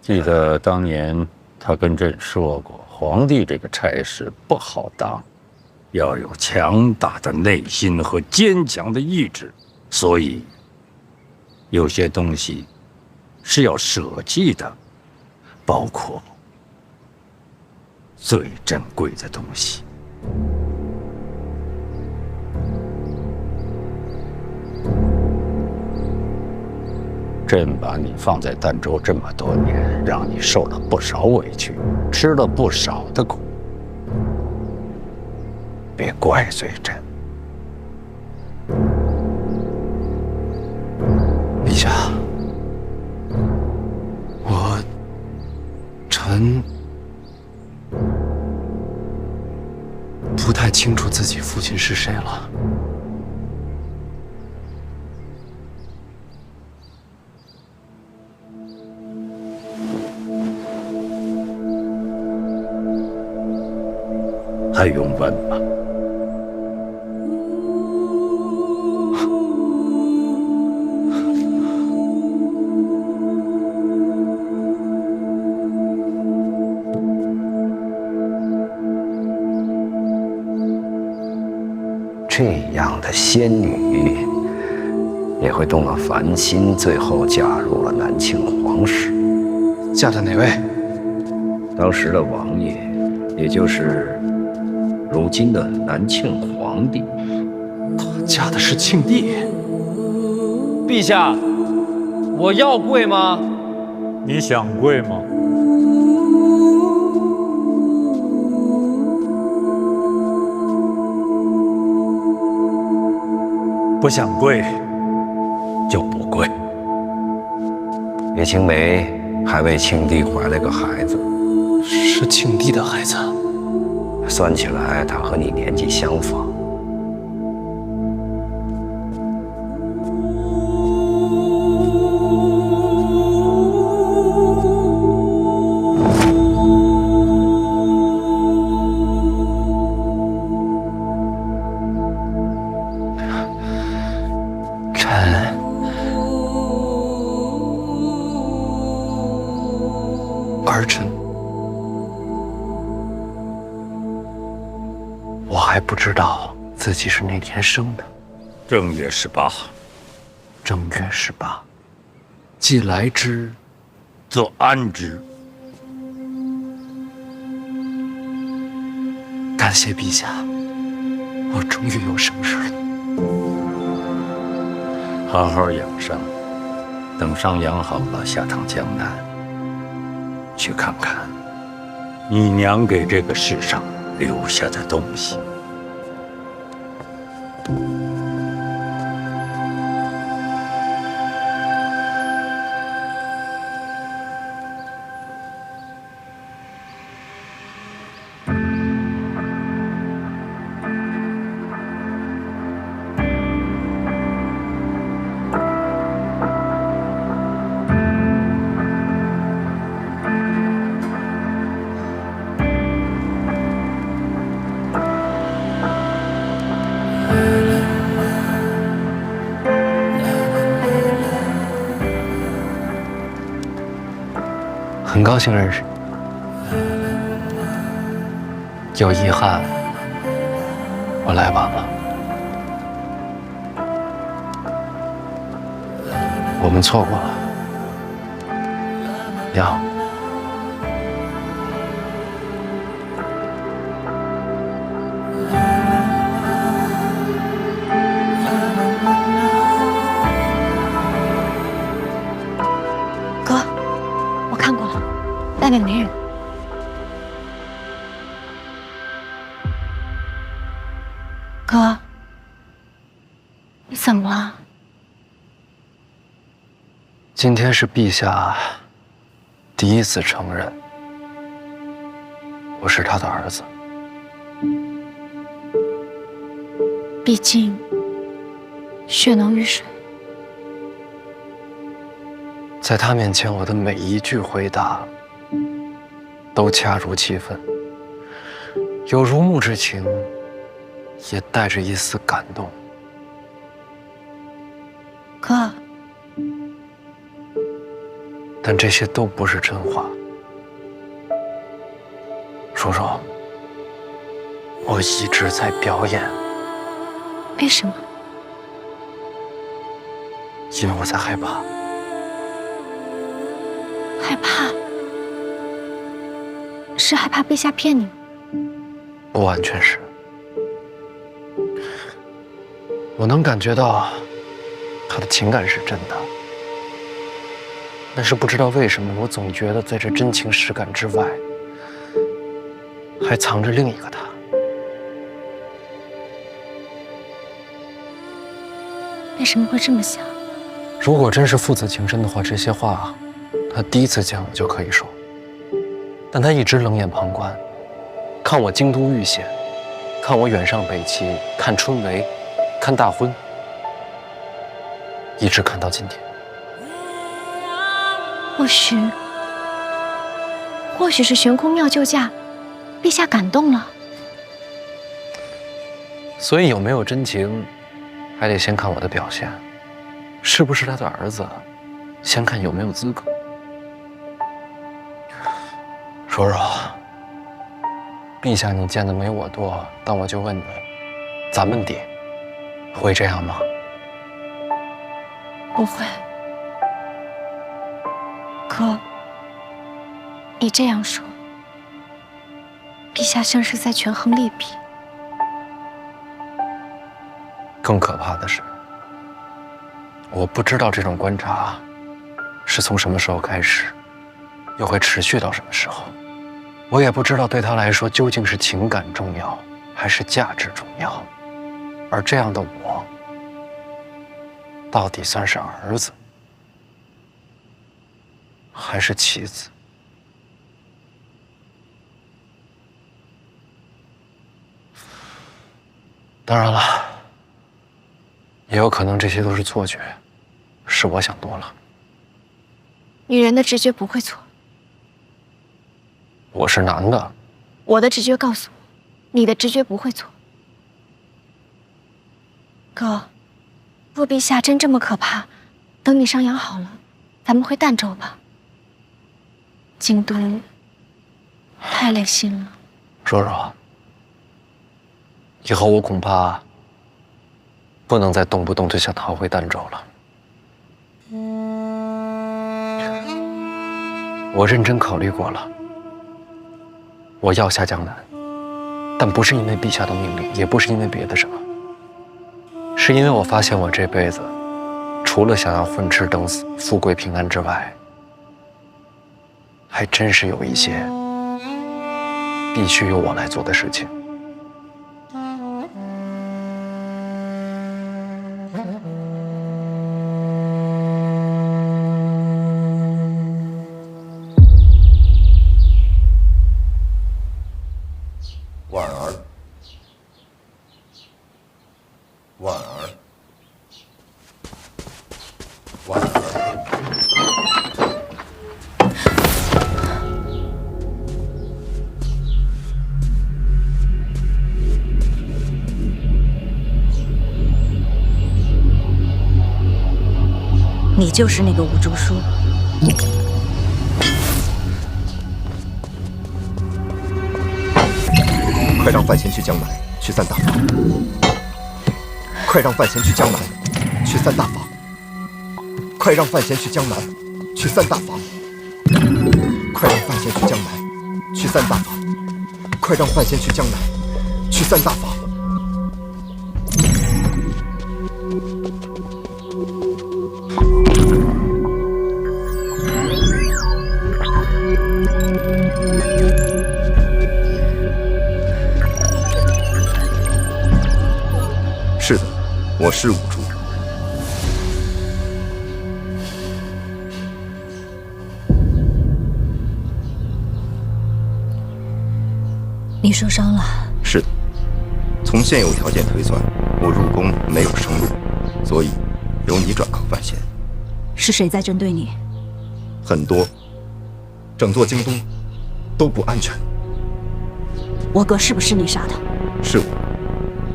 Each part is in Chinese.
记得当年他跟朕说过，皇帝这个差事不好当，要有强大的内心和坚强的意志，所以有些东西是要舍弃的，包括最珍贵的东西。朕把你放在儋州这么多年，让你受了不少委屈，吃了不少的苦，别怪罪朕。陛下，臣不太清楚自己父亲是谁了。还用问吗？这样的仙女也会动了凡心，最后嫁入了南庆皇室。嫁的哪位？当时的王爷，也就是如今的南庆皇帝。嫁的是庆帝。陛下，我要跪吗？你想跪吗？不想跪，就不跪。叶青梅还为庆帝怀了个孩子，是庆帝的孩子。算起来，他和你年纪相仿。儿臣，我还不知道自己是哪天生的。正月18，正月18，既来之，则安之。感谢陛下，我终于有省事了。好好养伤，等伤养好了，下趟江南，去看看你娘给这个世上留下的东西。很高兴认识你，有遗憾，我来晚了。我们错过了，娘。哥，我看过了，外面没人。哥，你怎么了？今天是陛下第一次承认我是他的儿子。毕竟血浓于水。在他面前，我的每一句回答都恰如其分，有如沐之情，也带着一丝感动。哥，但这些都不是真话。叔叔，我一直在表演。为什么？因为我在害怕。害怕？是害怕陛下骗你吗？不完全是。我能感觉到他的情感是真的，但是不知道为什么，我总觉得在这真情实感之外，还藏着另一个他。为什么会这么想？如果真是父子情深的话，这些话他第一次见我就可以说，但他一直冷眼旁观，看我京都遇险，看我远上北齐，看春闱，看大婚，一直看到今天。或许是悬空庙救驾，陛下感动了。所以有没有真情，还得先看我的表现，是不是他的儿子，先看有没有资格。叔叔，陛下你见的没我多，但我就问你，咱们爹会这样吗？不会。哥，你这样说，陛下像是在权衡利弊。更可怕的是，我不知道这种观察是从什么时候开始，又会持续到什么时候。我也不知道对他来说究竟是情感重要，还是价值重要。而这样的我，到底算是儿子，还是妻子？当然了，也有可能这些都是错觉，是我想多了。女人的直觉不会错。我是男的，我的直觉告诉我，你的直觉不会错。哥，若陛下真这么可怕，等你伤养好了，咱们回儋州吧。京都太累心了。叔叔，以后我恐怕不能再动不动就想逃回儋州了。我认真考虑过了，我要下江南，但不是因为陛下的命令，也不是因为别的什么，是因为我发现我这辈子除了想要混吃等死、富贵平安之外，还真是有一些必须由我来做的事情。婉儿，婉儿，婉儿。你就是那个吴竹书。快让范闲去江南，去散大法。快让范闲去江南，去散大法。快让范闲去江南，去散大法。快让范闲去江南，去散大法。快让范闲去江南，去散大法。是的，我是五竹。你受伤了？是的，从现有条件推算，我入宫没有生路，所以由你转靠范闲。是谁在针对你？很多，整座京都都不安全。我哥是不是你杀的？是我。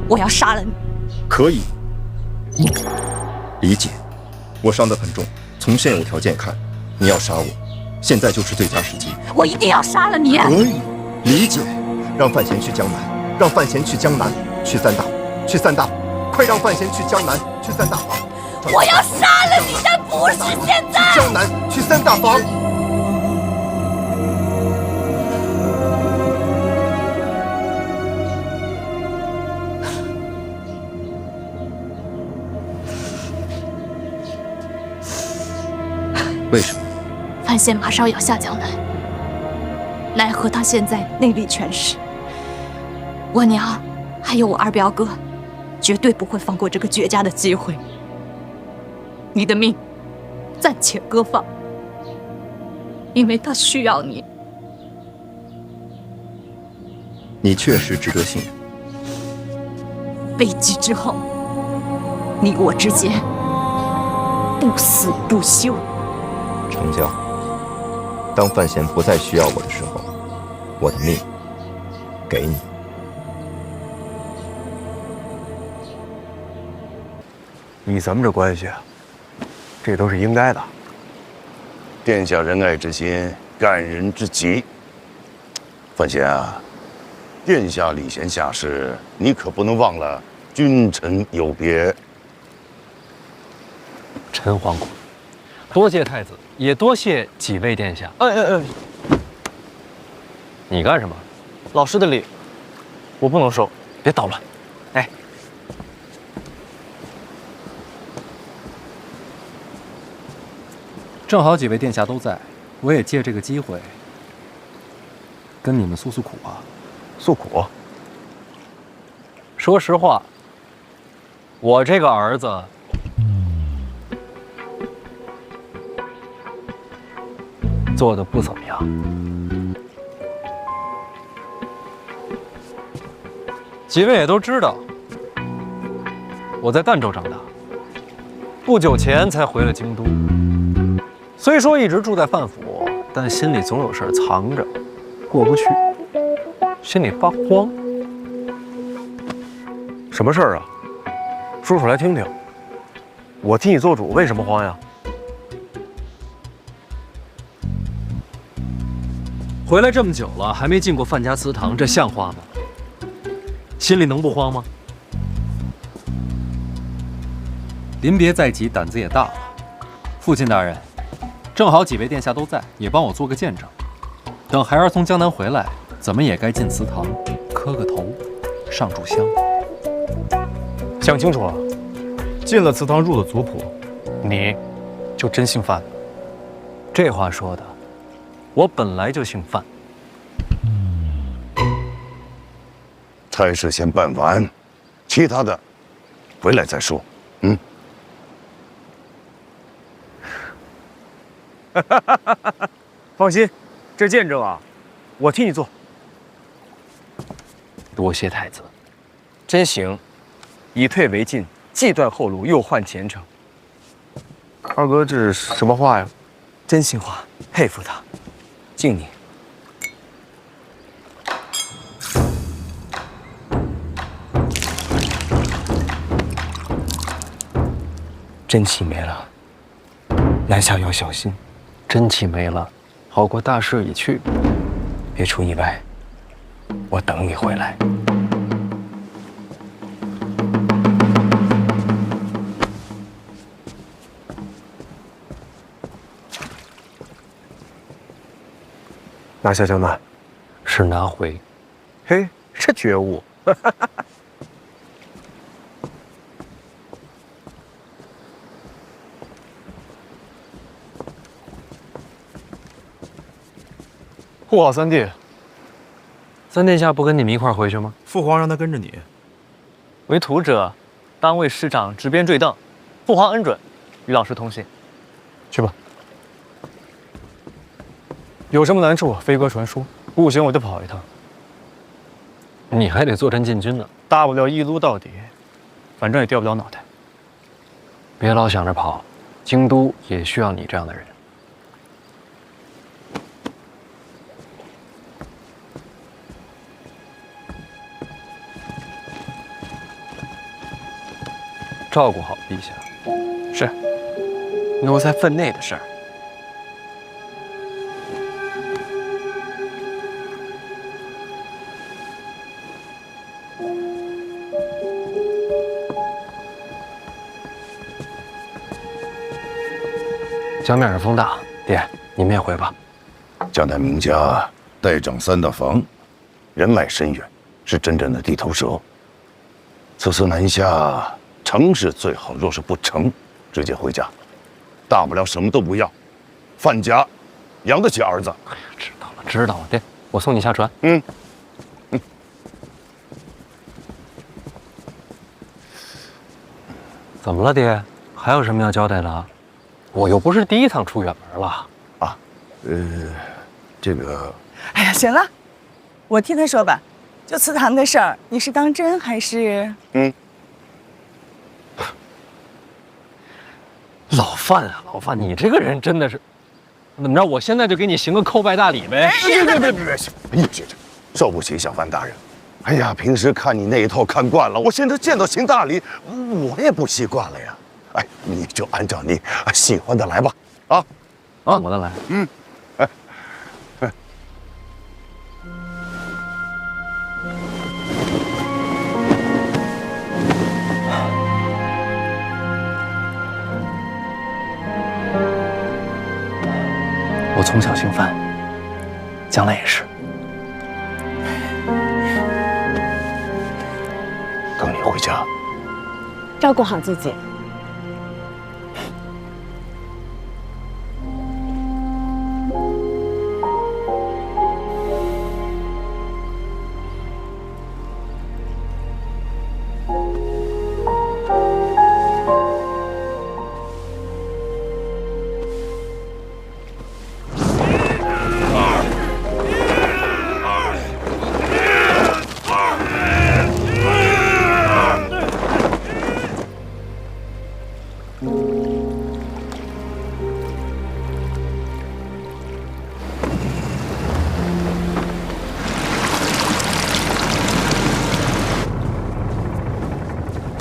我要杀了你。可以，理解。我伤得很重，从现有条件看，你要杀我，现在就是最佳时机。我一定要杀了你！可以，理解。让范闲去江南，让范闲去江南，去三大，去三大，快让范闲去江南，去三大房。我要杀了你，但不是现在！去江南，去三大房。为什么？范闲马上要下江南，奈何他现在内力全失，我娘还有我二表哥，绝对不会放过这个绝佳的机会。你的命暂且搁放，因为他需要你。你确实值得信任。悲剧之后，你我之间不死不休。成交。当范闲不再需要我的时候，我的命给你。以咱们这关系，这都是应该的。殿下仁爱之心，感人之极。范闲啊，殿下礼贤下士，你可不能忘了君臣有别。陈皇姑，多谢太子，也多谢几位殿下。你干什么？老师的礼，我不能收。别捣乱。哎，正好几位殿下都在，我也借这个机会跟你们诉诉苦啊。诉苦。说实话，我这个儿子做的不怎么样。几位也都知道，我在儋州长大，不久前才回了京都。虽说一直住在范府，但心里总有事藏着，过不去，心里发慌。什么事儿啊？说出来听听。我替你做主，为什么慌呀？回来这么久了，还没进过范家祠堂，这像话吗？心里能不慌吗？临别在即，胆子也大了。父亲大人，正好几位殿下都在，也帮我做个见证。等孩儿从江南回来，怎么也该进祠堂，磕个头，上炷香。想清楚了，进了祠堂，入了族谱，你就真姓范了。这话说的，我本来就姓范。差事先办完，其他的回来再说。放心，这见证啊，我替你做。多谢太子，真行，以退为进，既断后路，又换前程。二哥，这是什么话呀？真心话，佩服他，敬你。真气没了，南下要小心。真气没了，好过大势已去。别出意外，我等你回来。拿下江南，是拿回。嘿，这觉悟。护好三弟。三殿下不跟你们一块儿回去吗？父皇让他跟着你。为徒者，当为师长执鞭坠镫。父皇恩准，与老师同行。去吧。有什么难处，飞鸽传书。不行，我就跑一趟。你还得坐镇禁军呢，大不了一撸到底，反正也掉不了脑袋。别老想着跑，京都也需要你这样的人。照顾好陛下。是，奴才分内的事儿。江面上风大，爹，你们也回吧。江南名家代掌3大房，人脉深远，是真正的地头蛇。此次南下，成是最好，若是不成，直接回家，大不了什么都不要，范家养得起儿子。哎呀，知道了，爹，我送你下船。怎么了，爹？还有什么要交代的？我又不是第一趟出远门了。啊，这个……哎呀，行了，我替他说吧。就祠堂的事儿，你是当真还是……老范啊，老范，你这个人真的是……怎么着？我现在就给你行个叩拜大礼呗？别，受不起小范大人。哎呀，平时看你那一套看惯了，我现在见到行大礼，我也不习惯了呀。哎，你就按照你喜欢的来吧。啊，我的来。我从小姓范，将来也是。等你回家，照顾好自己。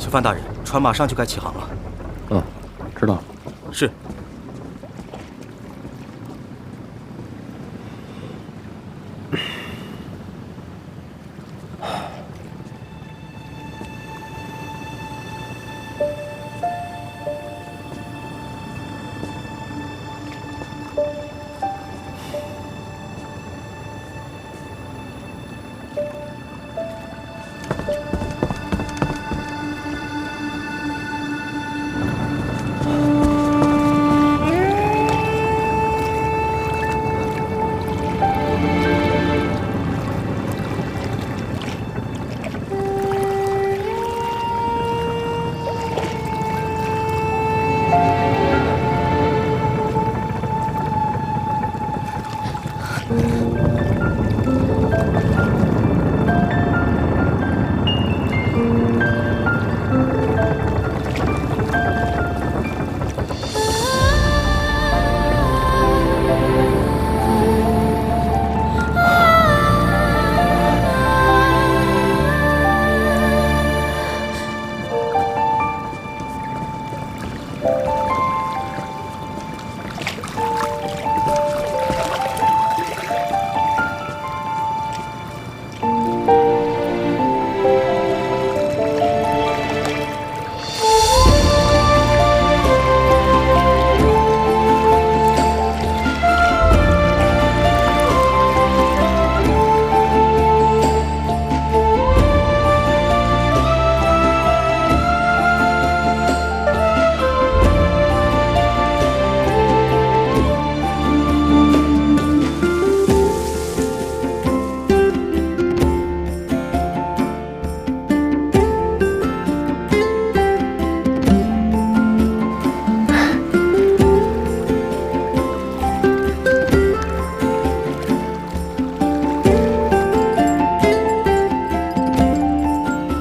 范大人，船马上就该起航了。知道。是。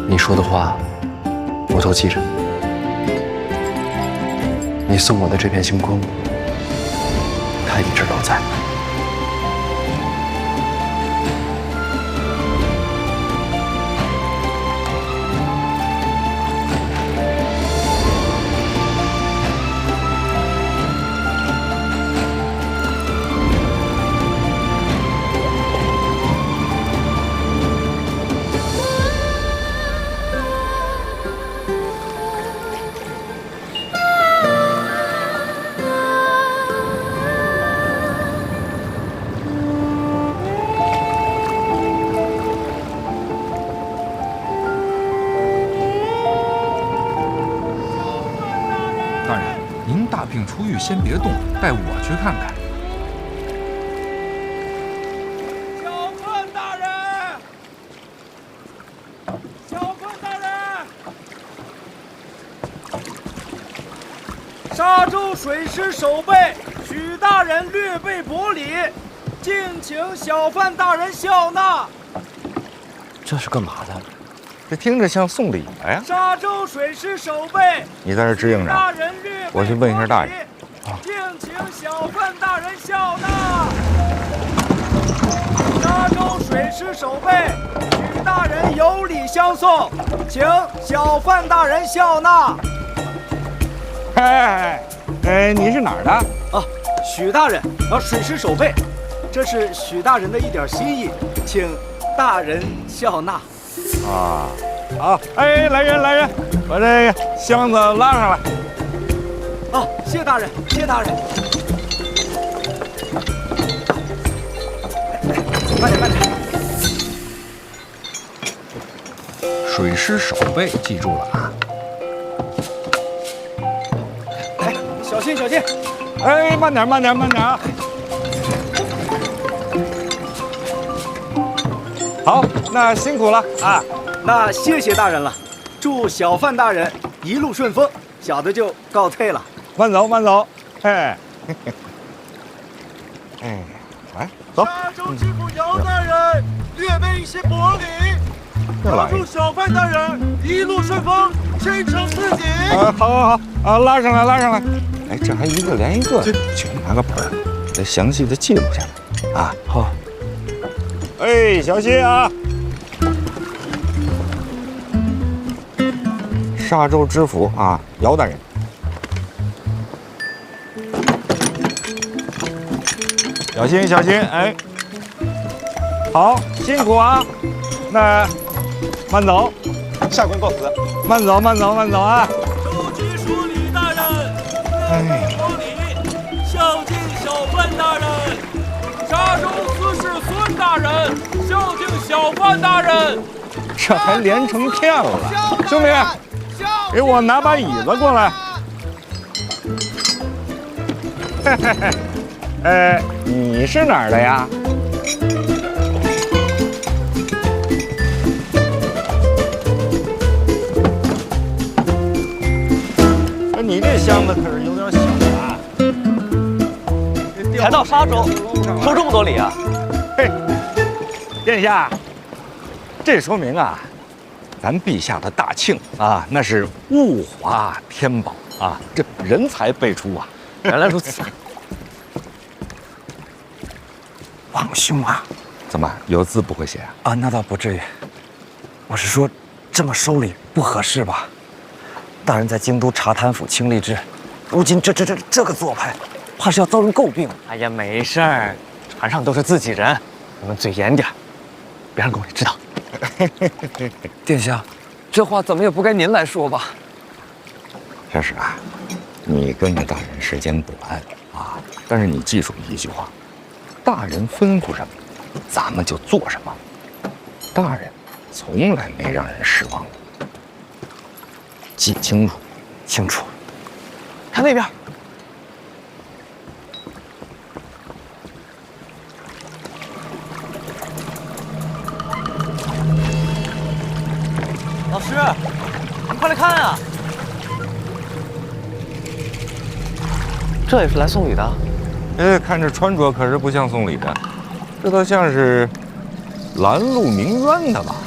你说的话，我都记着。你送我的这片星空，它一直都在。等出狱先别动，带我去看看。小坤大人，小坤大人，沙洲水师守备许大人略备薄礼，敬请小范大人笑纳。这是干嘛的？这听着像送礼的呀。沙洲水师守备，你在这支应着，我去问一下大人。敬请小范大人笑纳。沙洲水师守备，许大人有礼相送，请小范大人笑纳。你是哪儿的？啊，许大人，水师守备，这是许大人的一点心意，请大人笑纳。啊，好，来人，把这个箱子拉上来。啊，谢大人，谢大人。慢点。水师守备记住了啊！小心！慢点啊！好，那辛苦了啊！那谢谢大人了，祝小范大人一路顺风，小的就告退了。慢走，来走。沙洲知府姚大人略备一些薄礼，祝小范大人一路顺风，前程似锦。好啊，拉上来。这还一个连一个，去拿个本儿，得详细的记录下来啊。好。小心啊！沙洲知府啊，姚大人。小心！好，辛苦啊！那慢走，下官告辞。慢走啊！州局署李大人，国礼，孝敬小范大人。沙洲司事孙大人，孝敬小范大人。这还连成片了，兄弟，给我拿把椅子过来。你是哪儿的呀？你这箱子可是有点小啊！才到沙洲，收这么多礼啊？殿下，这说明啊，咱陛下的大庆啊，那是物华天宝啊，这人才辈出啊！原来如此。王兄啊，怎么有字不会写啊？那倒不至于。我是说，这么收礼不合适吧？大人在京都查贪腐清吏治，如今这个做派，怕是要遭人诟病。哎呀，没事儿，船上都是自己人，你们嘴严点，别让宫里知道。殿下，这话怎么也不该您来说吧？这是啊，你跟着大人时间短啊，但是你记住一句话。大人吩咐什么，咱们就做什么。大人从来没让人失望过，记清楚。清楚。看那边，老师，你快来看啊！这也是来送礼的。看这穿着可是不像送礼的，这倒像是拦路鸣冤的吧？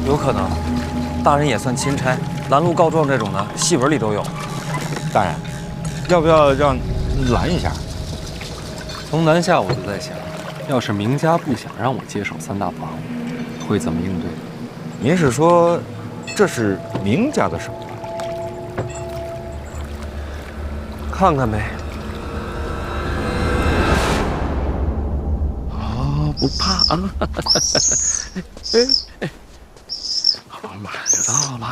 有可能，大人也算钦差，拦路告状这种的，戏文里都有。大人，要不要让拦一下？从南下我就在想，要是明家不想让我接手三大房，会怎么应对？您是说，这是明家的手段？看看呗。不怕啊！好，马上就到了。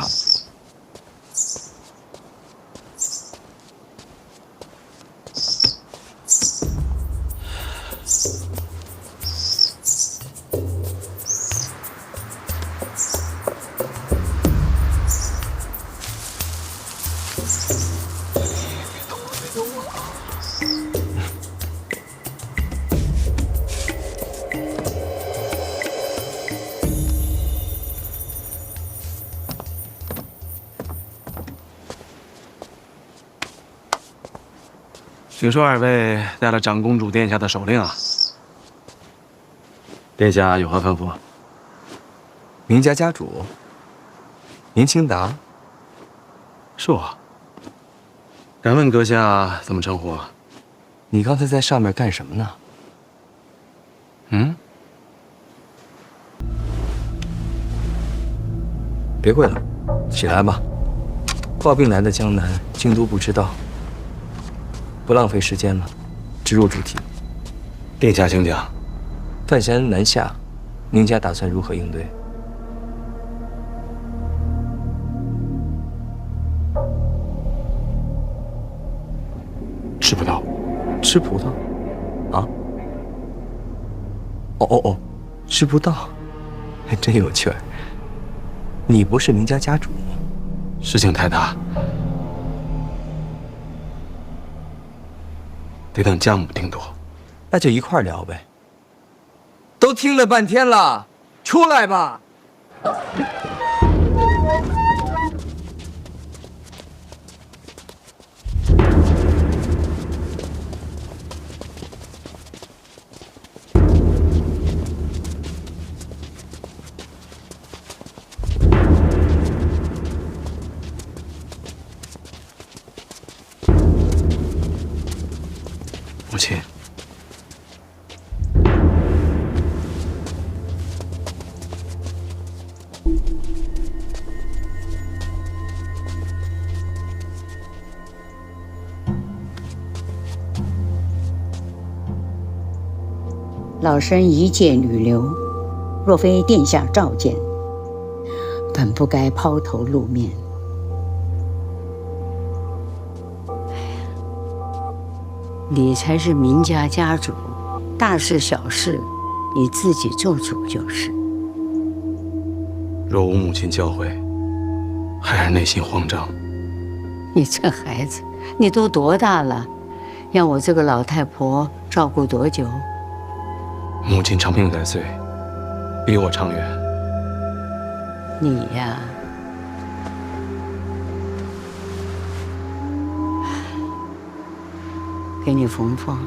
别动我！听说二位带了长公主殿下的手令啊？殿下有何吩咐？明家家主明清达，是我。敢问阁下怎么称呼？你刚才在上面干什么呢？别跪了，起来吧。抱病来的江南，京都不知道。不浪费时间了，直入主题。殿下请讲。范闲南下，明家打算如何应对？吃葡萄。吃葡萄？啊？哦，吃不到，还真有趣儿。你不是明家家主吗？事情太大，得等家母定夺。那就一块儿聊呗。都听了半天了，出来吧。母亲，老身一介女流，若非殿下召见，本不该抛头露面。你才是明家家主，大事小事你自己做主就是。若无母亲教诲，孩儿内心慌张。你这孩子，你都多大了，让我这个老太婆照顾多久？母亲长命百岁，比我长远。你呀，给你缝缝。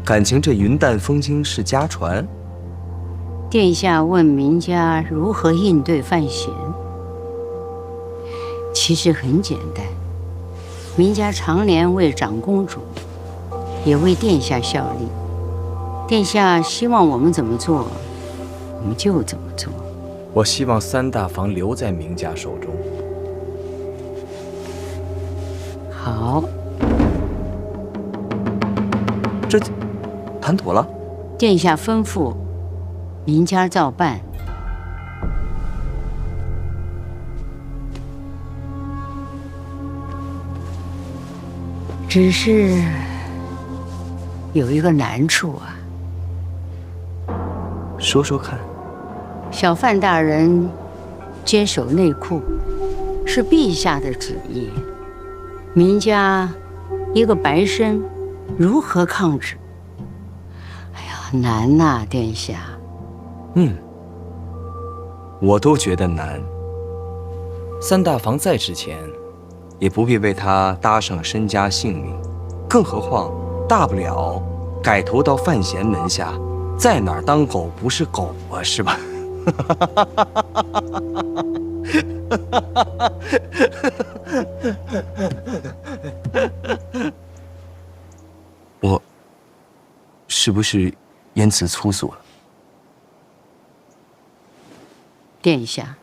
感情这云淡风轻是家传。殿下问明家如何应对范闲，其实很简单。明家常年为长公主，也为殿下效力。殿下希望我们怎么做，我们就怎么做。我希望三大房留在明家手中。好，这谈妥了。殿下吩咐，明家照办。只是有一个难处啊。说说看。小范大人坚守内库，是陛下的旨意。明家一个白身，如何抗旨？哎呀，难呐，殿下。我都觉得难。三大房在之前，也不必为他搭上身家性命，更何况大不了改投到范闲门下，在哪儿当狗不是狗啊，是吧？我是不是言辞粗俗了？殿下，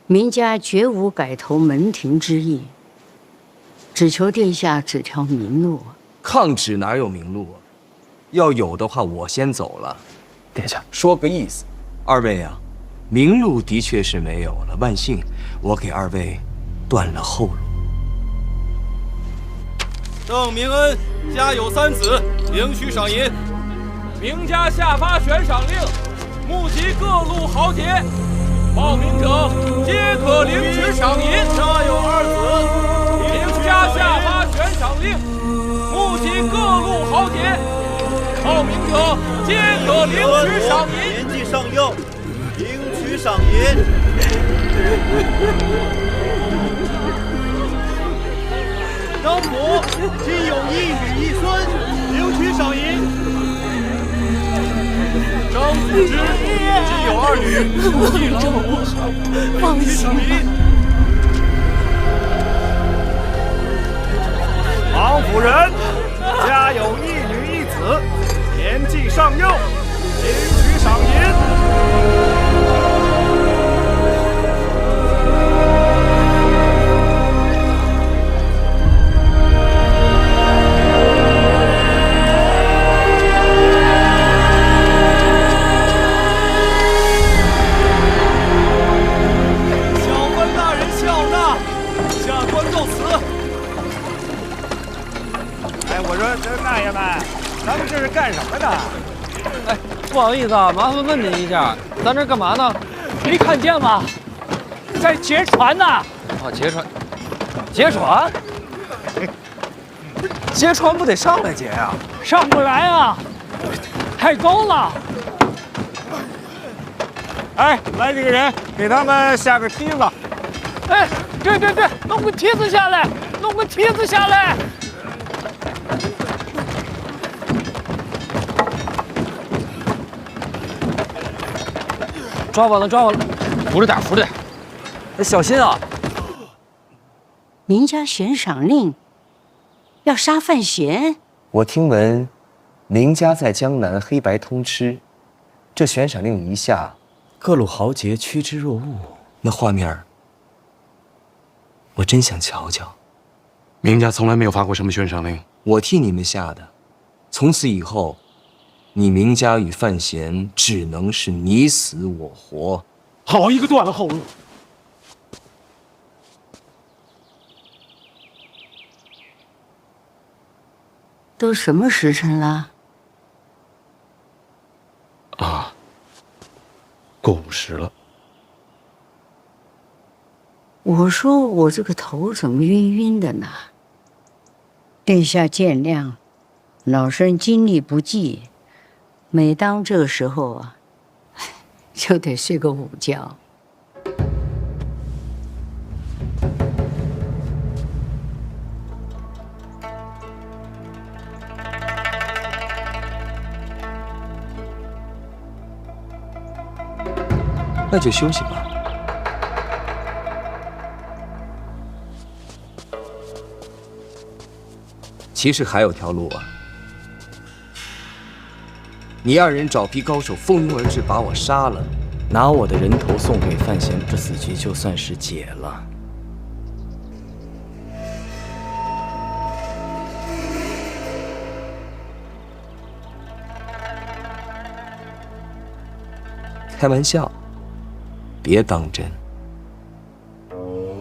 明家绝无改投门庭之意，只求殿下指条明路。抗旨哪有明路啊？要有的话，我先走了。殿下，说个意思。二位啊，明路的确是没有了，万幸我给二位断了后路。邓明恩家有3子，领取赏银。明家下发悬赏令，募集各路豪杰，报名者皆可领取赏银。家有2子，明家下发悬赏令，募集各路豪杰，报名者皆可领取赏银。上右，领取赏银。张普今有一女一孙，领取赏银。张辅之今有2女，1老母，领取赏银。王夫人家有1女1子，年纪尚幼，领取赏银。小官大人笑纳，下官告辞。哎，我说大爷们，咱们这是干什么呢？哎，不好意思啊，麻烦问您一下，咱这干嘛呢？没看见吗？在劫船呢。啊，劫船？劫船？劫船不得上来劫呀？上不来啊，太高了。哎，来几个人，给他们下个梯子。哎，对，弄个梯子下来，弄个梯子下来。抓稳了，扶着点，扶着点，小心啊！明家悬赏令要杀范闲。我听闻，明家在江南黑白通吃，这悬赏令一下，各路豪杰趋之若鹜。那画面，我真想瞧瞧。明家从来没有发过什么悬赏令，我替你们下的。从此以后，你明家与范闲只能是你死我活。好一个断了后路！都什么时辰了？啊，过午时了。我说我这个头怎么晕晕的呢？殿下见谅，老身精力不济，每当这个时候啊，就得睡个午觉。那就休息吧。其实还有条路啊！你二人找批高手蜂拥而至，把我杀了，拿我的人头送给范闲，这死局就算是解了。开玩笑，别当真。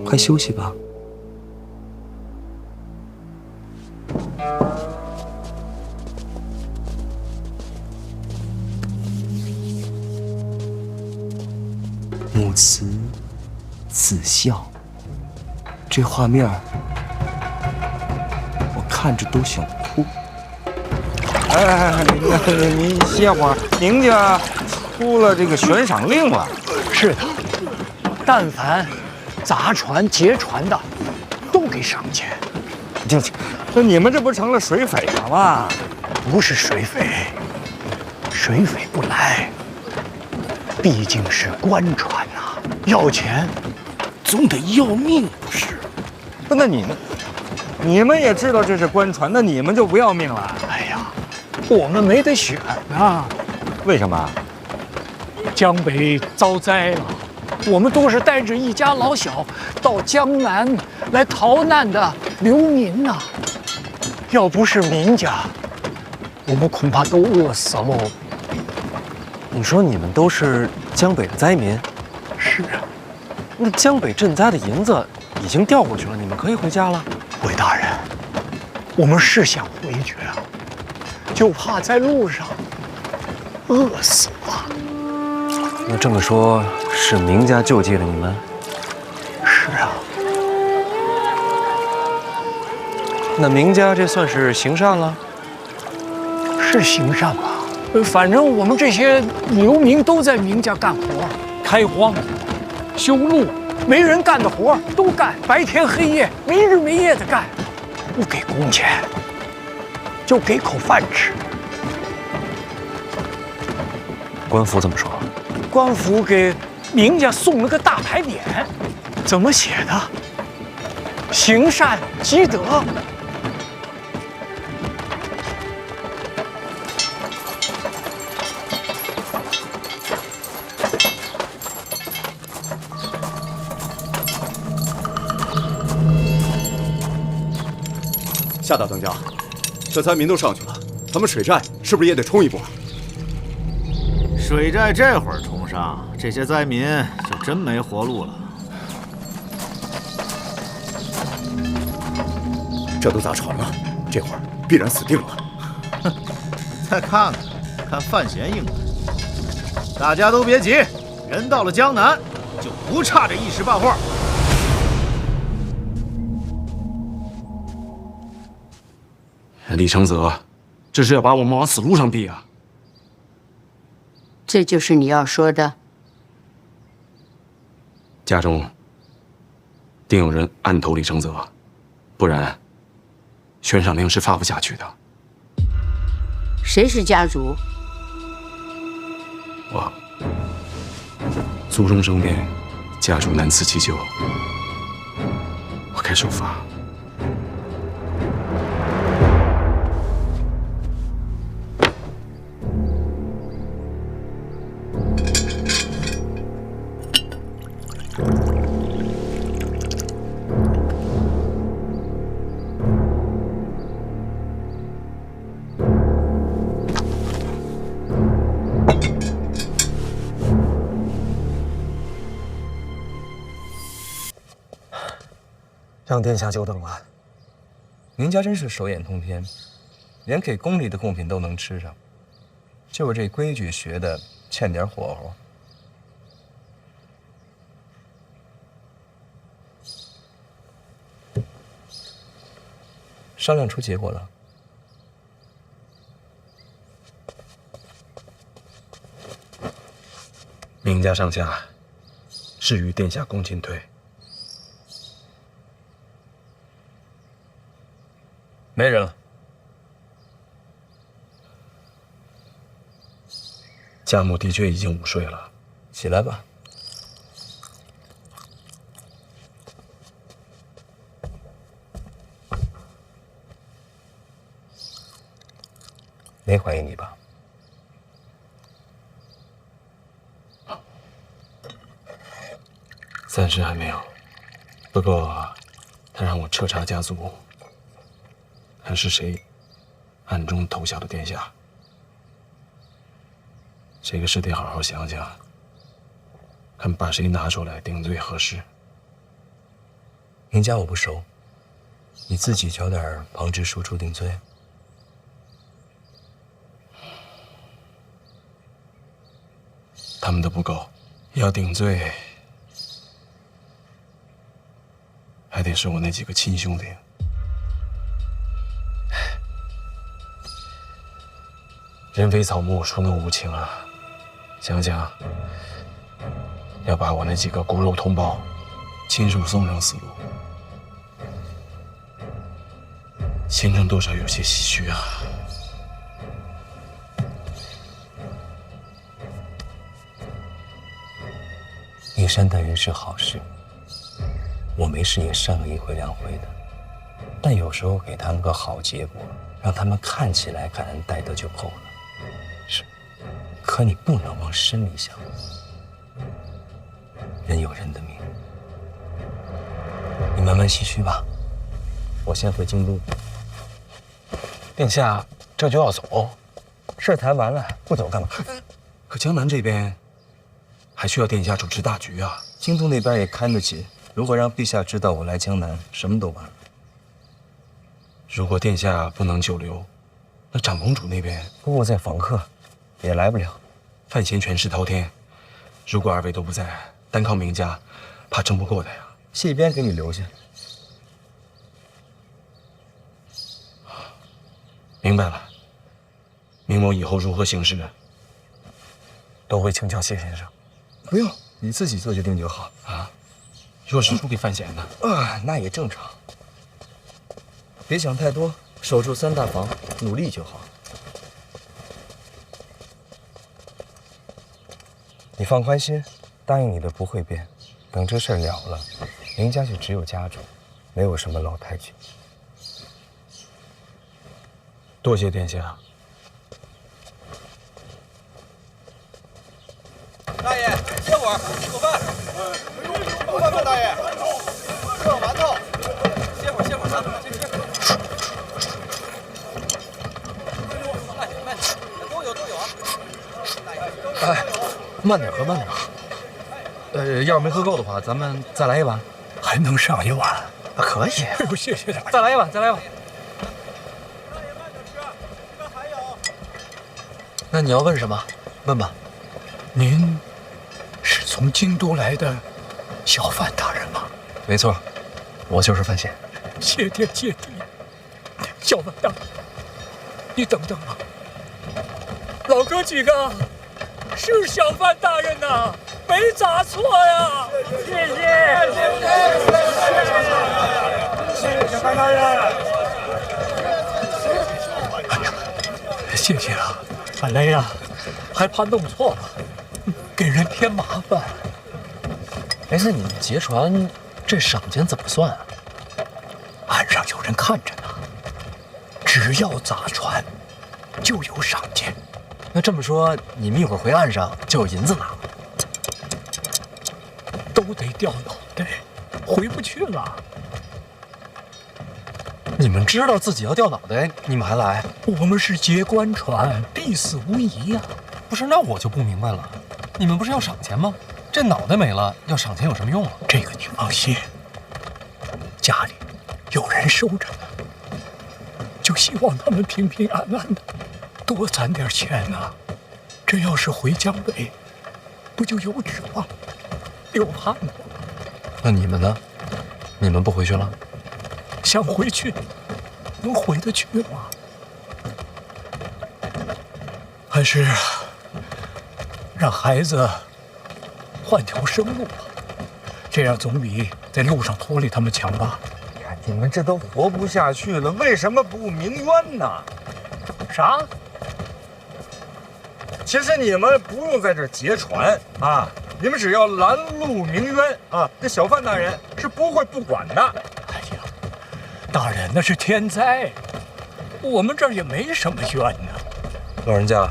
快休息吧。母慈子孝，这画面我看着都想哭。哎，您歇会儿，您家出了这个悬赏令了。是的，但凡砸船劫船的，都给赏钱。那你们这不成了水匪了吗？不是水匪，水匪不来，毕竟是官船呐，要钱总得要命，不是？那你们也知道这是官船，那你们就不要命了？哎呀，我们没得选啊！为什么？江北遭灾了，我们都是带着一家老小到江南来逃难的流民呐。要不是民家，我们恐怕都饿死喽。你说你们都是江北的灾民？是啊。那江北赈灾的银子已经调过去了，你们可以回家了。韦大人，我们是想回去啊，就怕在路上饿死了。那这么说，是明家救济了你们？是啊。那明家这算是行善了？是行善吧？反正我们这些流民都在明家干活，开荒、修路，没人干的活都干，白天黑夜，没日没夜的干，不给工钱，就给口饭吃。官府怎么说？官府给明家送了个大牌匾，怎么写的？行善积德。夏大当家，这灾民都上去了，咱们水寨是不是也得冲一波？水寨这会儿冲上，这些灾民就真没活路了。这都咋传了？这会儿必然死定了。哼，再看看范闲应的。大家都别急，人到了江南，就不差这一时半会儿。李承泽，这是要把我们往死路上逼啊！这就是你要说的？家中定有人暗投李承泽，不然悬赏令是发不下去的。谁是家主？我族中生变，家主难辞其咎，我该受罚。让殿下久等了。您家真是手眼通天，连给宫里的贡品都能吃上，就我这规矩学的欠点火候。商量出结果了。明家上下誓与殿下共进退。没人了。家母的确已经午睡了，起来吧。没怀疑你吧？暂时还没有，不过他让我彻查家族。看是谁暗中投效的殿下，这个事得好好想想，看把谁拿出来定罪合适。明家我不熟，你自己找点旁支书出定罪。他们的不够，要定罪，还得是我那几个亲兄弟。人非草木，孰能无情啊！想想，要把我那几个骨肉同胞亲手送上死路，心中多少有些唏嘘啊。你善待人是好事，我没事也善了一回两回的，但有时候给他们个好结果，让他们看起来感恩戴德就够了。是，可你不能往深里想。人有人的命，你慢慢唏嘘吧。我先回京都。殿下这就要走，事谈完了不走干嘛？可江南这边还需要殿下主持大局啊。京都那边也看得起，如果让陛下知道我来江南，什么都完了。如果殿下不能久留，那长公主那边姑姑在访客，也来不了。范闲权势滔天，如果二位都不在，单靠明家，怕争不过的呀。戏边给你留下。明白了。明某以后如何行事，都会请教谢先生。不用，你自己做决定就好啊。若是输给范闲呢？那也正常。别想太多，守住3大房，努力就好。你放宽心，答应你的不会变。等这事儿了了，林家就只有家主，没有什么老太君。多谢殿下。大爷，歇会儿，做饭。做饭吧，大爷。吃碗馒头。歇会儿啊，先吃。慢点，都有啊。哎，慢点喝，慢点喝。要是没喝够的话，咱们再来一碗。还能上一碗？可以。哎呦，谢谢大爷。再来一碗，再来一碗。那你要问什么？问吧。您是从京都来的小范大人吗？没错，我就是范闲。谢天谢地，小范大人，你等等啊！老哥几个，是小范大人呐，没砸错呀！谢谢范大人。谢谢啊，本来呀，还怕弄错了。给人添麻烦。哎，那你们劫船这赏钱怎么算啊？岸上有人看着呢，只要砸船，就有赏钱。那这么说，你们一会儿回岸上就有银子拿了？都得掉脑袋，回不去了。你们知道自己要掉脑袋，你们还来？我们是劫官船，必死无疑呀。不是，那我就不明白了。你们不是要赏钱吗？这脑袋没了，要赏钱有什么用啊？这个你放心，家里有人收着呢，就希望他们平平安安的，多攒点钱啊。这要是回江北，不就有指望，有盼望？那你们呢？你们不回去了？想回去，能回得去吗？还是让孩子换条生路吧，这样总比在路上拖累他们强吧。你们这都活不下去了，为什么不鸣冤呢？啥？其实你们不用在这劫船啊，你们只要拦路鸣冤啊，这小范大人是不会不管的。哎呀，大人那是天灾，我们这儿也没什么冤呢。老人家，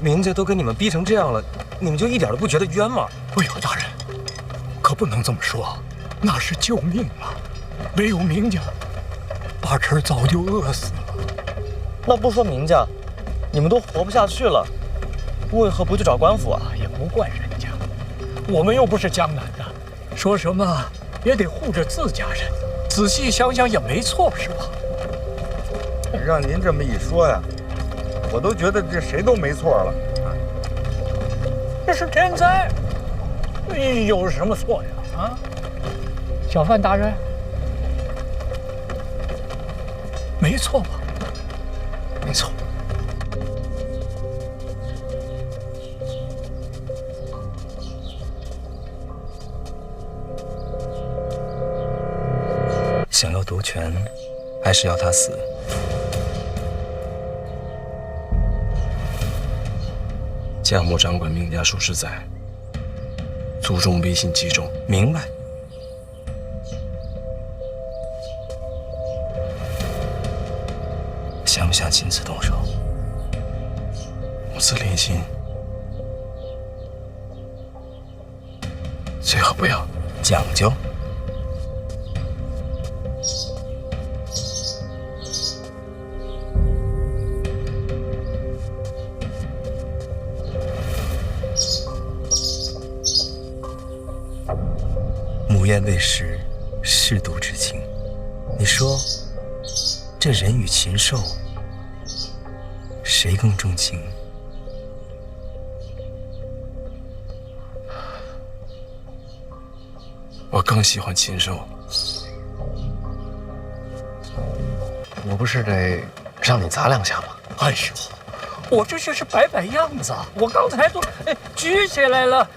明家都跟你们逼成这样了，你们就一点都不觉得冤吗？哎呦，大人，可不能这么说，那是救命啊！没有明家，二婶早就饿死了。那不说明家，你们都活不下去了，为何不去找官府啊？也不怪人家，我们又不是江南的，说什么也得护着自家人。仔细想想也没错，是吧？让您这么一说呀，我都觉得这谁都没错了。这是天灾，有什么错呀？啊，小范大人，没错吧？没错。想要夺权，还是要他死？贾母掌管明家数十载，祖宗威信极重，明白？想不想亲自动手？母子连心，最好不要讲究。母宴未食，舐犊之情。你说，这人与禽兽，谁更重情？我更喜欢禽兽。我不是得让你砸两下吗？哎呦，我这就是摆摆样子，我刚才都举起来了，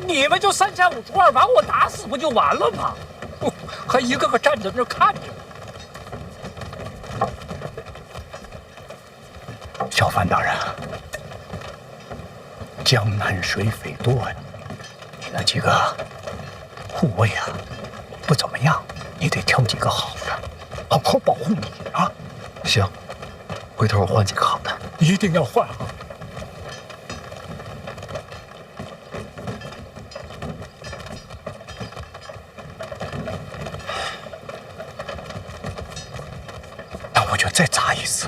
你们就3下5除2把我打死不就完了吗？还一个个站在那看着。小范大人，江南水匪多呀，你那几个护卫啊不怎么样，你得挑几个好的，好好保护你啊。行，回头我换几个好的，一定要换啊。那我就再砸一次。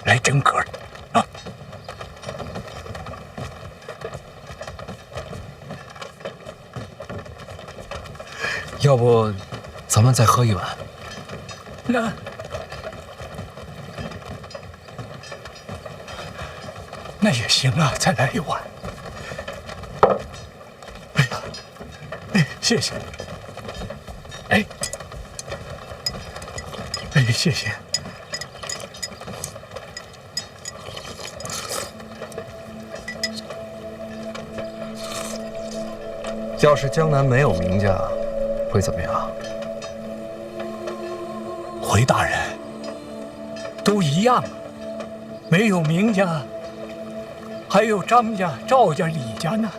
来真格啊！要不咱们再喝一碗？那也行啊，再来一碗。哎呀，谢谢。哎，谢谢。要是江南没有名家，会怎么样？回大人，都一样，没有名家，还有张家、赵家、李家呢。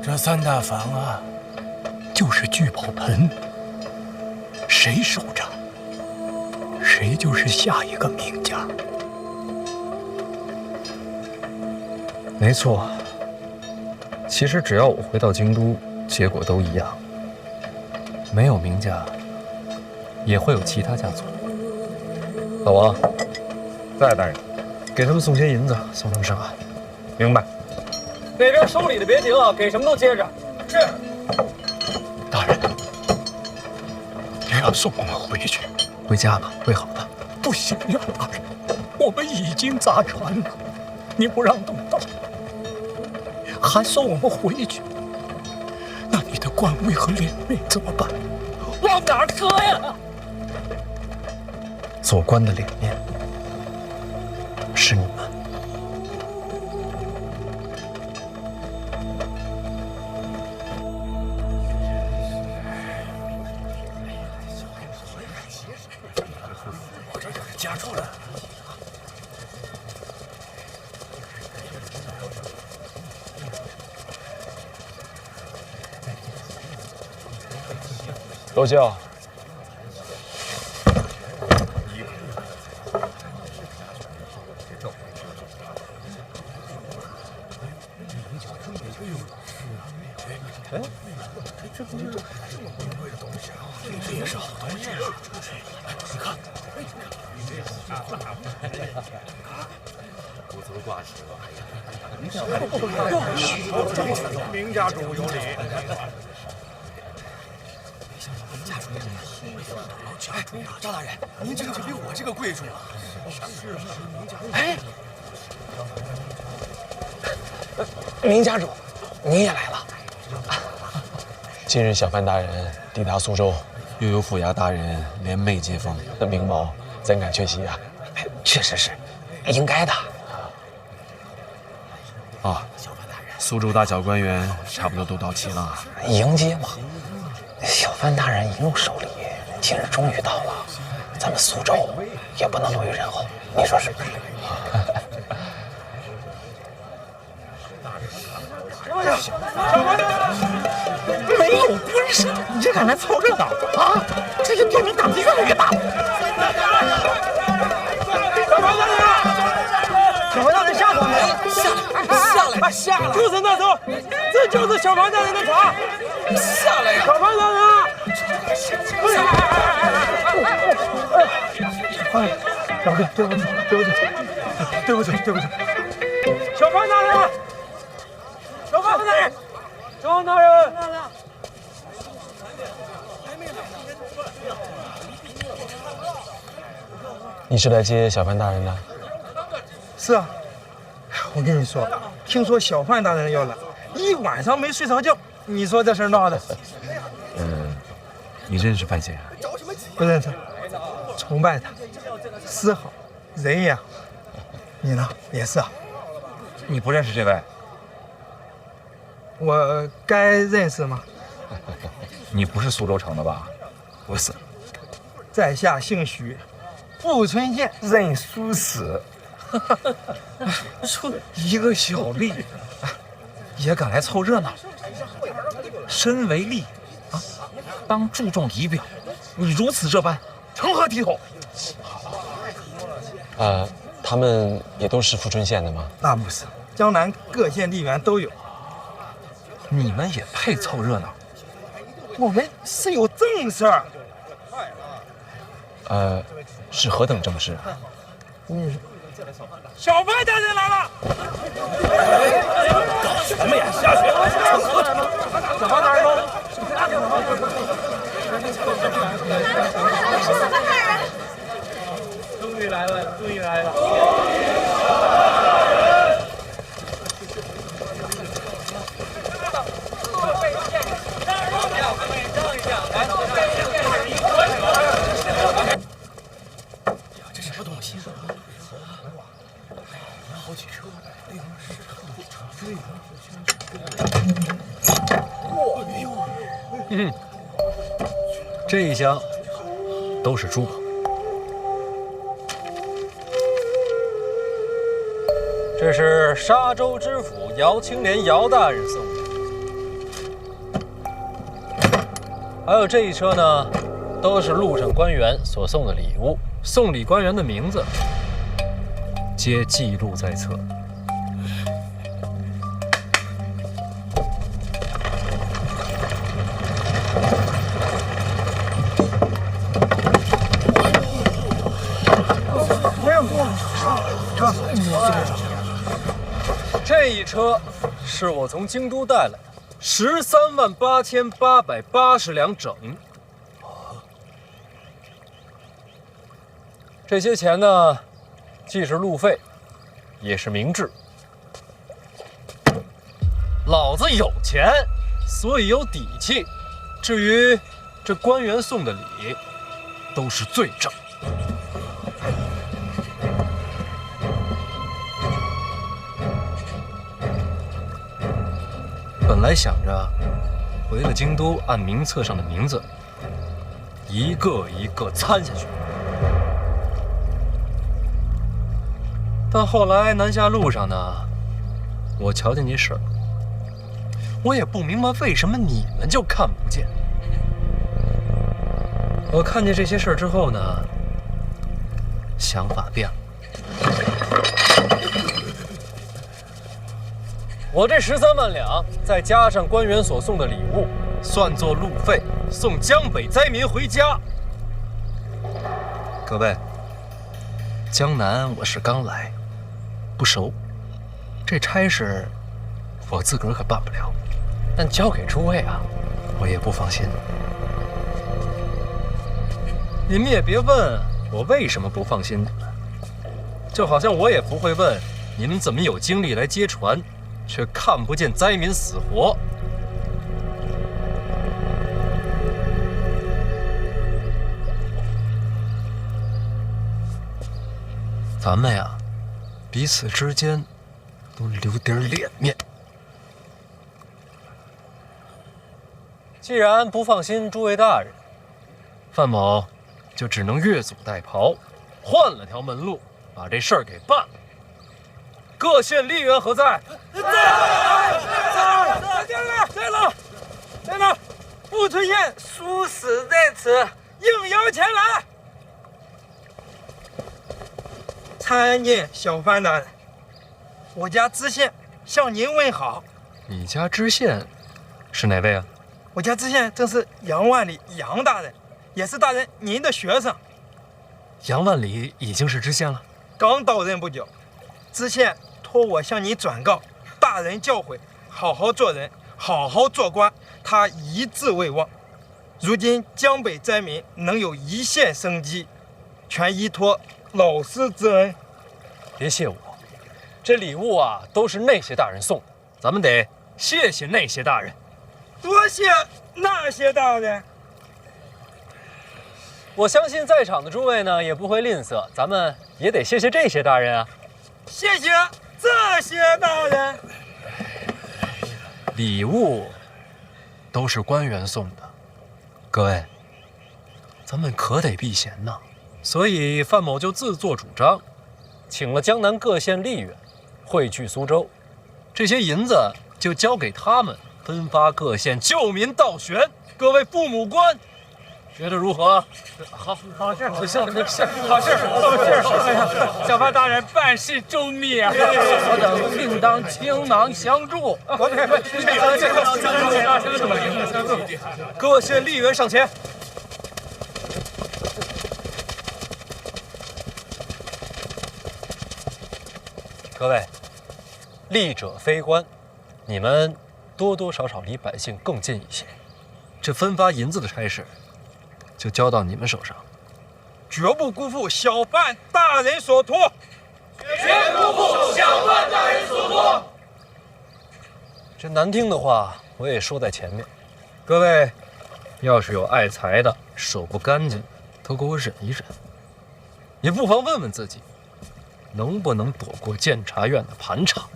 这3大房啊，就是聚宝盆，谁守着，谁就是下一个名家。没错，其实只要我回到京都，结果都一样。没有名家，也会有其他家族。老王，在大人，给他们送些银子，送他们上岸。明白。那边收礼的别停啊，给什么都接着。是。大人，也要送我们回去。回家吧，会好的。不行呀，大人，我们已经砸船了，你不让动刀，还送我们回去，那你的官位和脸面怎么办？往哪儿搁呀？做官的脸面是你们。我这就是家住了。罗教。哎，这不是这么贵的东西啊？这也是好东西啊！你看，不足挂齿了。明家主有礼。哎，张大人，您这个就比我这个贵重了。是。哎，明家主，您也来了。今日小范大人抵达苏州，又有府衙大人联袂接风，那明某怎敢缺席啊？确实是，应该的。啊，苏州大小官员差不多都到齐了，迎接嘛。小范大人一路守礼，今日终于到了，咱们苏州也不能落于人后，你说是不是？小范大人，没有官事，你这敢来凑热闹啊？这些店民胆子越来越大。小范大人，小范大人下船没？下来！就是那头，这就是小范大人的船。下来呀！小范大人，哎，老哥，对不起，小范大人。小范大人，张大人，你是来接小范大人的？是啊，我跟你说，听说小范大人要来，一晚上没睡着觉。你说这事儿闹的？你认识范闲？着什么急不认识，崇拜他，诗好，人也好。你呢？也是啊。你不认识这位？我该认识吗？你不是苏州城的吧？不是，在下姓许，富春县任书史。说一个小吏，也敢来凑热闹。身为吏啊，当注重仪表，你如此这般，成何体统？他们也都是富春县的吗？那不是，江南各县吏员都有。你们也配凑热闹？我们是有正事儿。是何等正事？小范大人来了！搞什么呀？下去！小范大人喽！是小范大人！终于来了，终于来了！这什么东西？好几车！这一箱都是珠宝。这是沙州知府姚青莲姚大人送的，还有这一车呢，都是路上官员所送的礼物，送礼官员的名字皆记录在册。这一车是我从京都带来的，138880两整。这些钱呢，既是路费，也是明智。老子有钱，所以有底气。至于这官员送的礼，都是罪证。本来想着回了京都，按名册上的名字一个一个参下去，但后来南下路上呢，我瞧见你婶儿，我也不明白为什么你们就看不见。我看见这些事儿之后呢，想法变了。我这13万两，再加上官员所送的礼物，算作路费，送江北灾民回家。各位，江南我是刚来，不熟，这差事我自个儿可办不了，但交给诸位啊，我也不放心。你们也别问我为什么不放心你们，就好像我也不会问你们怎么有精力来接船，却看不见灾民死活。咱们呀，彼此之间都留点脸面。既然不放心诸位大人，范某就只能越俎代庖，换了条门路，把这事儿给办了。各县吏员何在？在呢！富春县书史在此，应邀前来。参见小范大人，我家知县向您问好。你家知县是哪位啊？我家知县正是杨万里杨大人，也是大人您的学生。杨万里已经是知县了，刚到任不久。知县托我向你转告，大人教诲，好好做人，好好做官，他一字未忘。如今江北灾民能有一线生机，全依托老师之恩。别谢我，这礼物啊都是那些大人送的，咱们得谢谢那些大人。多谢那些大人。我相信在场的诸位呢也不会吝啬，咱们也得谢谢这些大人啊。谢谢这些大人。礼物都是官员送的，各位，咱们可得避嫌呐。所以范某就自作主张，请了江南各县吏员汇聚苏州，这些银子就交给他们分发各县救民倒悬。各位父母官，觉得如何？好事，好事，好事。小范大人办事周密啊，我等定当倾囊相助。各县吏员上前。各位，吏者非官，你们多多少少离百姓更近一些。这分发银子的差事，就交到你们手上，绝不辜负小范大人所托。绝不辜负小范大人所托。这难听的话我也说在前面，各位，要是有爱财的，手不干净，都给我忍一忍。也不妨问问自己，能不能躲过监察院的盘查？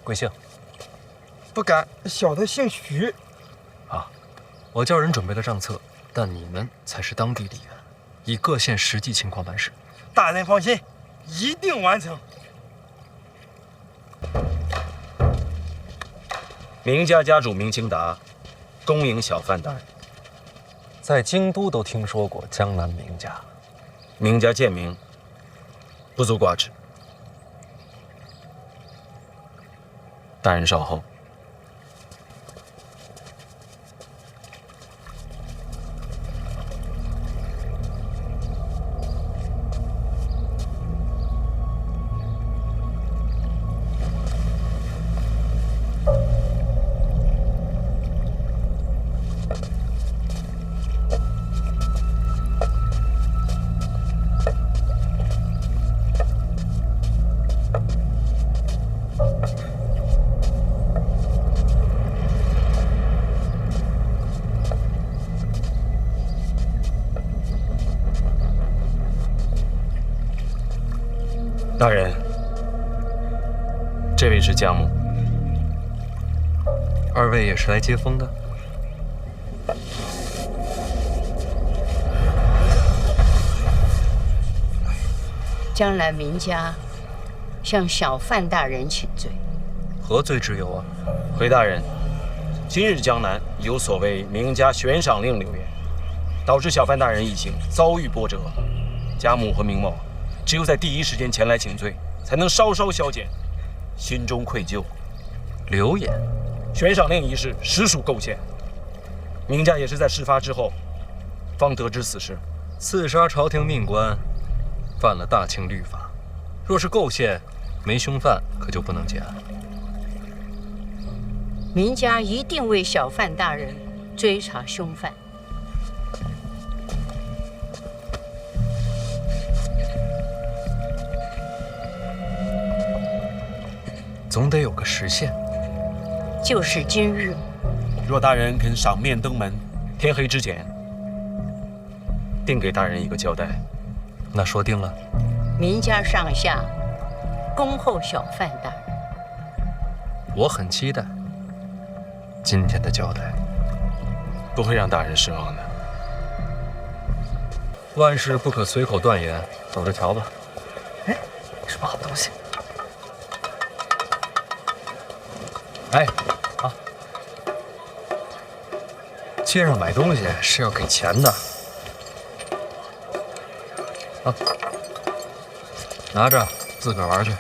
贵姓？不敢，小的姓徐。啊，我叫人准备了账册，但你们才是当地吏员，以各县实际情况办事。大人放心，一定完成。明家家主明清达，恭迎小范大人。在京都都听说过江南明家，明家贱名，不足挂齿。大人稍后。大人，这位是江母。二位也是来接风的？江南明家向小范大人请罪。何罪之有啊？回大人，今日江南有所谓明家悬赏令流言，导致小范大人一行遭遇波折。家母和明某只有在第一时间前来请罪，才能稍稍消减，心中愧疚。流言，悬赏令一事实属构陷。明家也是在事发之后，方得知此事。刺杀朝廷命官，犯了大清律法。若是构陷，没凶犯可就不能结案。明家一定为小范大人追查凶犯。总得有个时限，就是今日。若大人肯赏面登门，天黑之前，定给大人一个交代。那说定了。明家上下恭候小范大人。我很期待今天的交代，不会让大人失望的。万事不可随口断言，走着瞧吧。哎，什么好东西？哎，啊，街上买东西是要给钱的。啊，拿着自个儿玩去。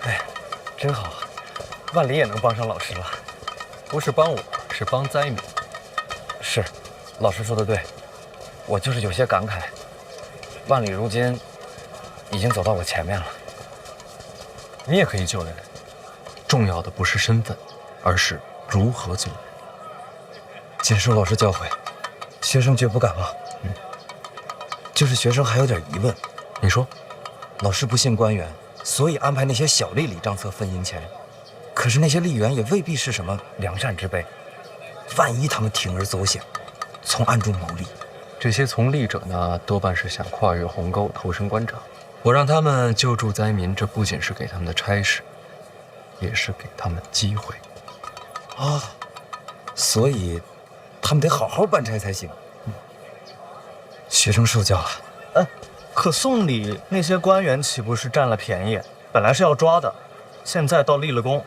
哎，真好，万里也能帮上老师了。不是帮我，是帮灾民。是，老师说的对，我就是有些感慨。万里如今已经走到我前面了。你也可以救人，重要的不是身份，而是如何救人。谨受老师教诲，学生绝不敢忘。就是学生还有点疑问。你说，老师不信官员，所以安排那些小吏理账册分银钱。可可是那些吏员也未必是什么良善之辈，万一他们铤而走险，从暗中牟利，这些从吏者呢，多半是想跨越鸿沟，投身官场。我让他们救助灾民，这不仅是给他们的差事，也是给他们机会。啊，所以他们得好好办差才行。学生受教了。可送礼那些官员岂不是占了便宜？本来是要抓的，现在倒立了功。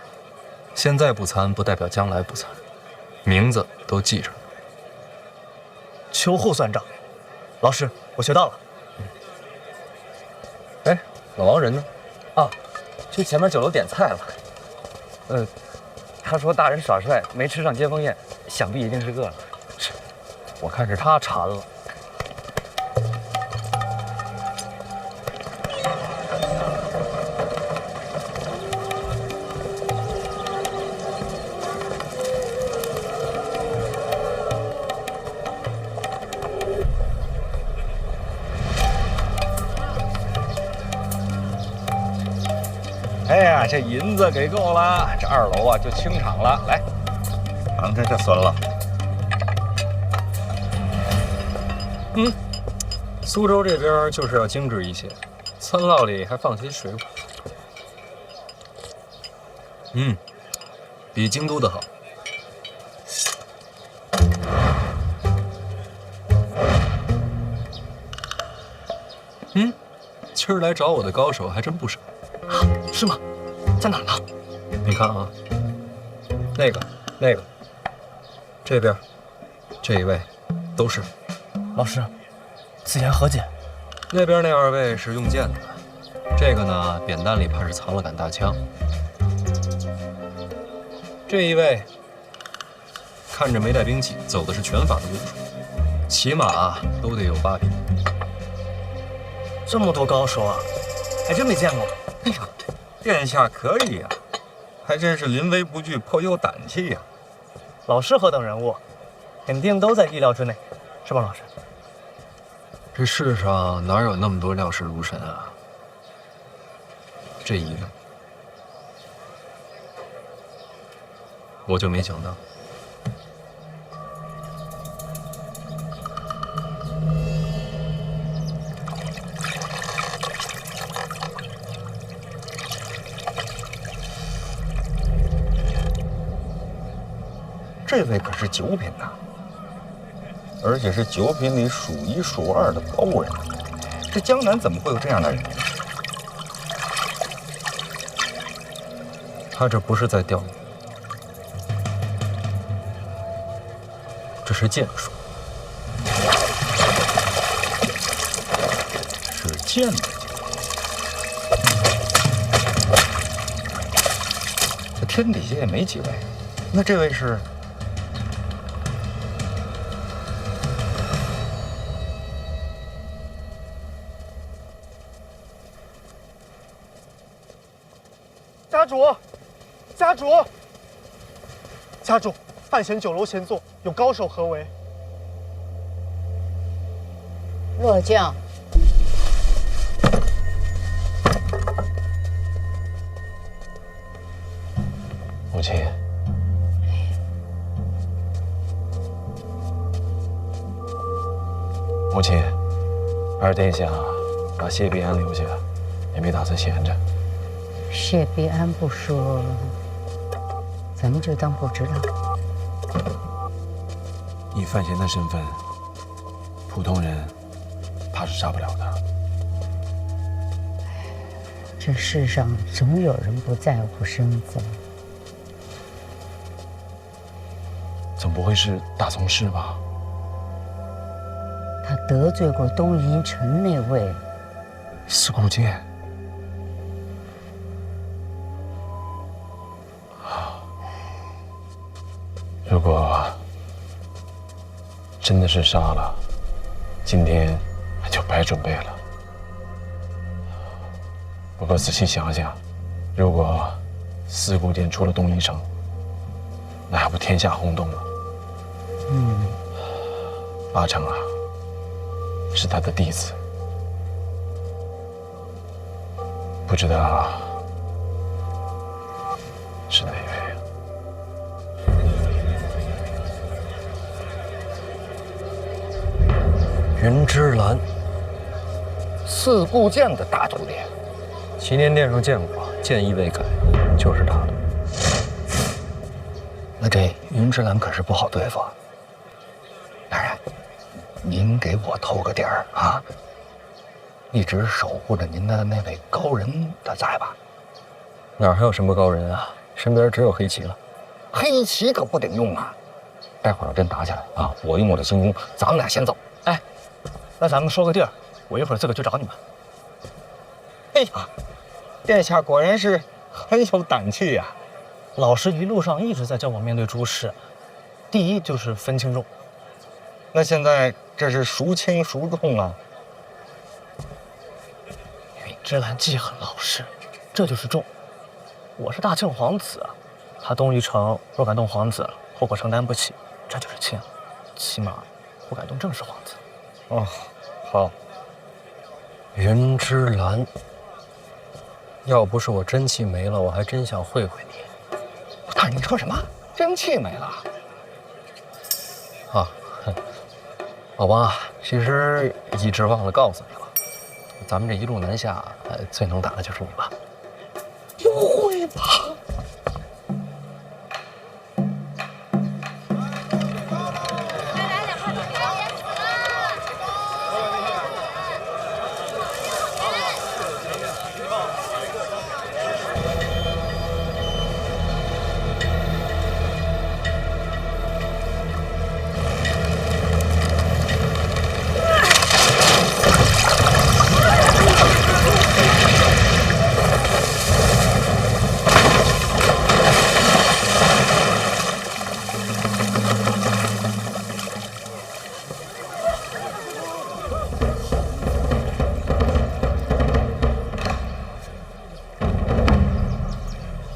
现在不参，不代表将来不参，名字都记着。秋后算账。老师，我学到了。哎，老王人呢？啊，去前面酒楼点菜了。他说大人耍帅，没吃上接风宴，想必一定是饿了。我看是他馋了。哎呀，这银子给够了，这2楼啊就清场了。来，刚才这酸了。苏州这边就是要精致一些，餐酪里还放些水果。比京都的好。今儿来找我的高手还真不少。啊，是吗？在哪儿呢？你看啊，那个，这边，这一位，都是。老师，此言何解？那边那2位是用剑的，这个呢，扁担里怕是藏了杆大枪。这一位看着没带兵器，走的是拳法的路数，起码都得有8品。这么多高手啊，还真没见过。哎呀，殿下可以呀，还真是临危不惧，颇有胆气呀。老师何等人物，肯定都在意料之内，是吧，老师？这世上哪有那么多料事如神啊？这一位，我就没想到。这位可是9品呐，而且是9品里数1数2的高人。这江南怎么会有这样的人？他这不是在钓鱼，这是剑术，是剑的。这天底下也没几位，那这位是？家主，范闲酒楼前座有高手合围。落将，母亲，母亲，二殿下把谢必安留下，也没打算闲着。谢必安不说，咱们就当不知道。以范闲的身份，普通人怕是杀不了他。这世上总有人不在乎身份。总不会是大宗师吧？他得罪过东瀛城那位司空剑。如果真的是杀了，今天就白准备了。不过仔细想想，如果司空剑出了东瀛城，那还不天下轰动吗？八成啊，是他的弟子，不知道是哪位呀？云芝兰，4部剑的大徒弟，祈年殿上见过，剑意未改，就是他的。那这云芝兰可是不好对付啊。大人，您给我透个底儿啊！一直守护着您的那位高人，他在吧？哪还有什么高人啊？身边只有黑旗了。黑旗可不顶用啊！待会儿要真打起来啊，我用我的轻功，咱们俩先走。哎，那咱们说个地儿，我一会儿自个去找你们。哎呀，殿下果然是很有胆气呀！老师一路上一直在叫我面对诸事，第一就是分轻重。那现在这是孰轻孰重啊？云芝兰既很老实，这就是重。我是大庆皇子，他东一城若敢动皇子，后果承担不起，这就是轻。起码不敢动正式皇子。哦，好。云芝兰，要不是我真气没了，我还真想会会你。大人，你说什么？真气没了？啊，老王，其实一直忘了告诉你了，咱们这一路南下，最能打的就是你吧？不会吧？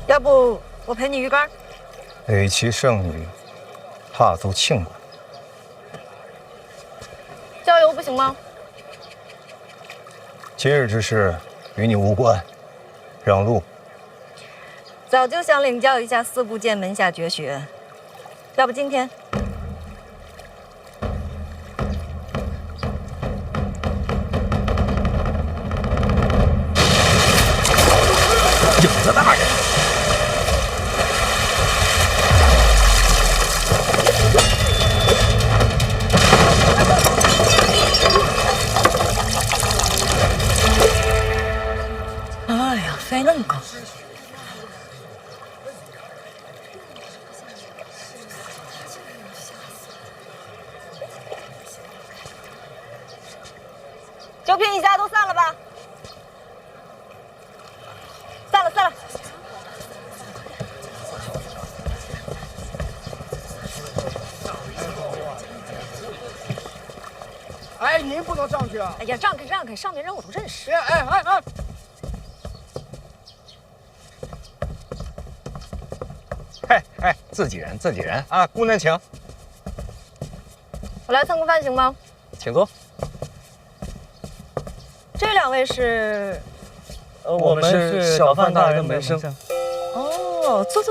要不我陪你鱼竿？垒其圣女，踏足庆国。郊游不行吗？今日之事与你无关，让路。早就想领教一下4部剑门下绝学，要不今天？影子大人。哎呀，飞那么高！9品以下都散了吧？散了，散了。哎，您不能上去啊！哎呀，让开让开，上面人我都认识。哎！哎，自己人啊，姑娘请。我来蹭个饭行吗？请坐。这2位是？我们是小范大人的门生。哦，坐。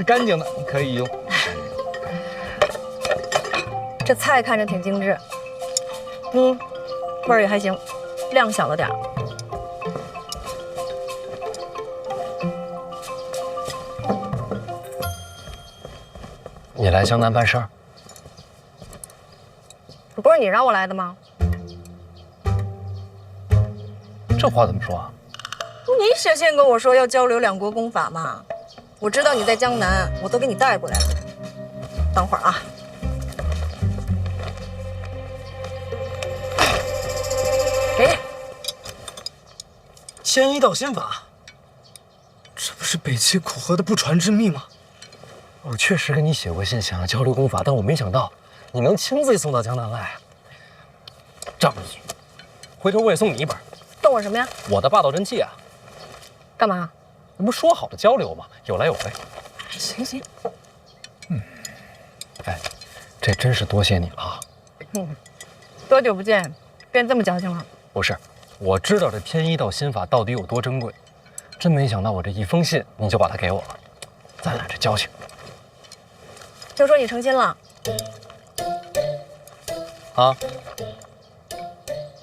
干净的可以用。这菜看着挺精致，味儿也还行，量小了点儿。你来江南办事儿？不是你让我来的吗？这话怎么说啊？你先跟我说要交流2国功法嘛，我知道你在江南，我都给你带过来了。等会儿啊。给。牵一道心法，这不是北齐苦河的不传之秘吗？我确实给你写过信，想要交流功法，但我没想到你能亲自送到江南来。这样，回头我也送你一本。送我什么呀？我的霸道真气啊！干嘛？那不说好的交流吗？有来有回。行。哎，这真是多谢你了啊！多久不见，变这么矫情了？不是，我知道这天一道心法到底有多珍贵，真没想到我这一封信你就把它给我了，咱俩这交情。听说你成亲了，啊？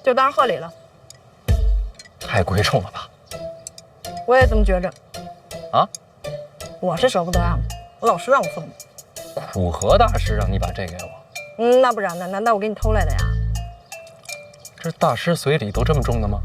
就当贺礼了。太贵重了吧？我也这么觉着。啊？我是舍不得啊，我老师让我送的。苦荷大师让你把这给我？那不然呢？难道我给你偷来的呀？这大师随礼都这么重的吗？